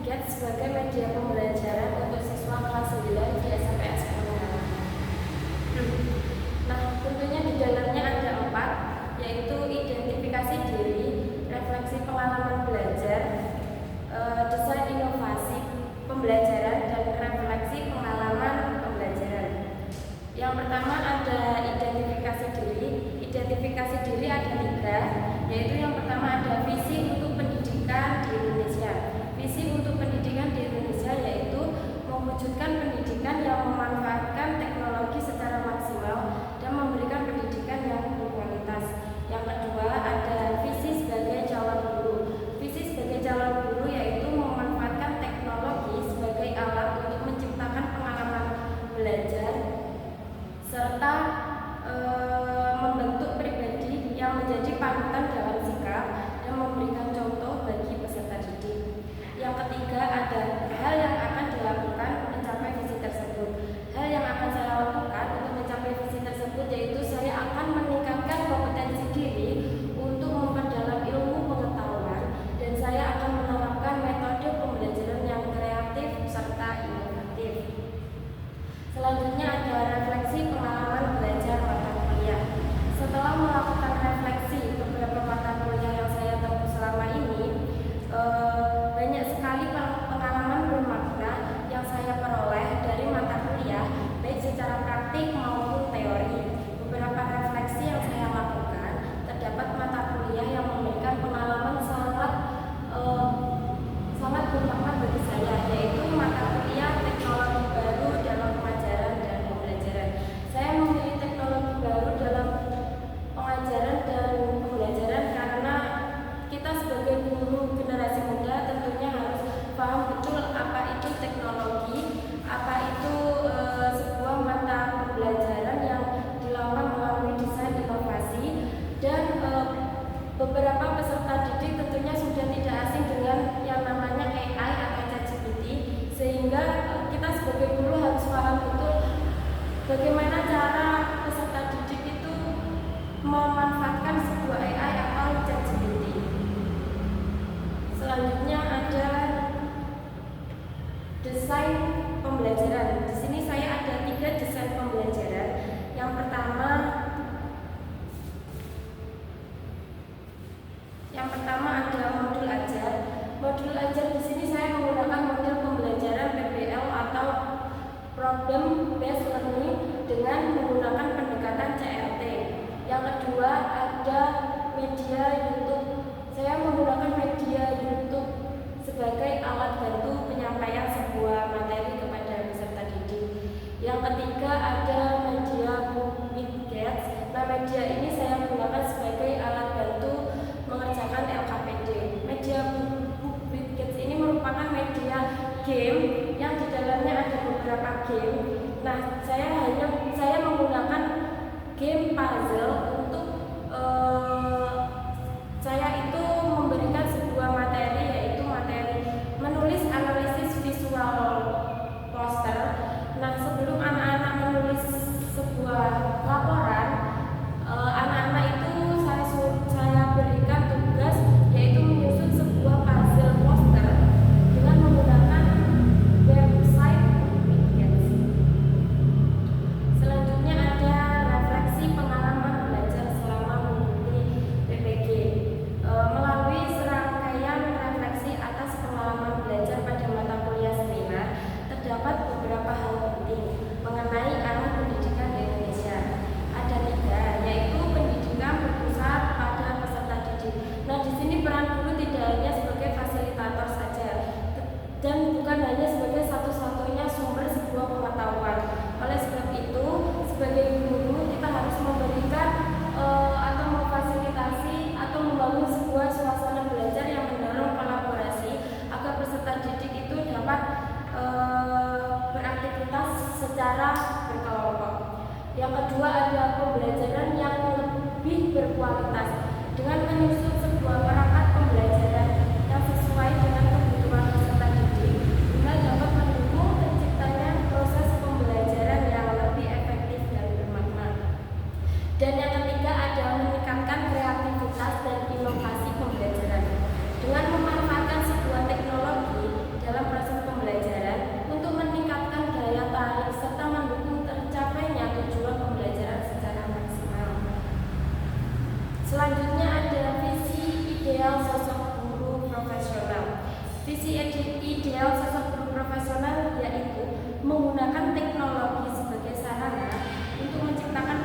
Wikidata sebagai media pembelajaran untuk siswa kelas 9 di SMPN Semarang. Nah, tentunya di dalamnya ada 4, yaitu identifikasi diri, refleksi pengalaman belajar, desain inovasi pembelajaran, dan refleksi pengalaman pembelajaran. Yang pertama ada identifikasi diri. Identifikasi diri ada 3, yaitu yang pertama ada visi untuk pendidikan di Indonesia. Visi untuk pendidikan di Indonesia yaitu mewujudkan pendidikan yang memanfaatkan teknologi secara maksimal dan memberikan pendidikan yang berkualitas. Yang kedua ada visi sebagai calon guru. Visi sebagai calon guru yaitu memanfaatkan teknologi sebagai alat untuk menciptakan pengalaman belajar serta membentuk pribadi yang menjadi panutan dalam sikap dan memberikan contoh bagi peserta didik. Yang ketiga ada hal yang akan dilakukan mencapai visi tersebut. Hal yang akan saya lakukan untuk mencapai visi tersebut yaitu saya akan meningkatkan kompetensi diri untuk memperdalam ilmu pengetahuan, dan saya akan menerapkan metode pembelajaran yang kreatif serta inovatif. Selanjutnya ada refleksi pengalaman belajar mata kuliah. Setelah melakukan refleksi beberapa mata kuliah yang saya tempuh selama ini, banyak sekali pengalaman bermakna yang saya peroleh dari mata kuliah, baik secara praktik maupun teori. Beberapa refleksi yang saya lakukan, terdapat mata kuliah yang memberikan pengalaman sangat bermakna bagi saya, yaitu mata kuliah teknologi baru dalam pengajaran dan pembelajaran. Saya memilih teknologi baru dalam pengajaran dan pembelajaran karena kita sebagai guru generasi muda tentunya harus paham betul apa itu teknologi, apa itu sebuah mata pembelajaran yang dilakukan melalui desain inovasi, dan beberapa peserta didik tentunya sudah tidak asing dengan yang namanya AI atau ChatGPT, sehingga kita sebagai guru harus paham betul bagaimana cara peserta didik itu memanfaatkan sebuah AI atau ChatGPT. Selanjutnya ada desain pembelajaran. Di sini saya ada 3 desain pembelajaran. Yang pertama ada modul ajar. Modul ajar di sini saya menggunakan model pembelajaran PBL atau Problem Based Learning dengan menggunakan pendekatan CRT. Yang kedua ada media YouTube. Saya menggunakan media YouTube sebagai alat bantu penyampaian sebuah materi kepada peserta didik. Yang ketiga ada media Wikidata. Nah, media ini saya gunakan sebagai alat bantu mengerjakan LKPD. Media Wikidata ini merupakan media game yang di dalamnya ada beberapa game. Nah, saya menggunakan game puzzle untuk saya itu memberikan sebuah materi, yaitu materi menulis analisis visual poster. Nah, sebelum anak-anak menulis sebuah laporan, anak-anak itu saya berikan tugas yaitu menyusun sebuah puzzle poster dengan menggunakan website Wikidata. Selanjutnya ada refleksi pengalaman belajar selama mengikuti PPG. Melalui serangkaian refleksi atas pengalaman belajar pada mata kuliah seminar, terdapat beberapa hal penting mengenai arah pendidikan di Indonesia. Ada 3, yaitu pendidikan berpusat pada peserta didik. Nah, di sini peran guru tidak hanya sebagai fasilitator saja, dan bukan hanya sebagai satu-satunya sumber sebuah pengetahuan. Oleh sebab itu, sebagai guru kita harus memberikan atau memfasilitasi atau membangun sebuah suasana belajar yang mendorong kolaborasi agar peserta didik itu dapat beraktivitas secara berkelompok. Yang kedua ada pembelajaran yang lebih berkualitas dengan menyusun sebuah perangkat pembelajaran yang sesuai dengan kebutuhan peserta didik, sehingga dapat mendukung terciptanya proses pembelajaran yang lebih efektif dan bermakna. Dan yang ketiga ada meningkatkan kreativitas dan inovasi pembelajaran dengan memanfaatkan sebuah teknologi dalam Visi ideal sosok guru profesional yaitu menggunakan teknologi sebagai sarana untuk menciptakan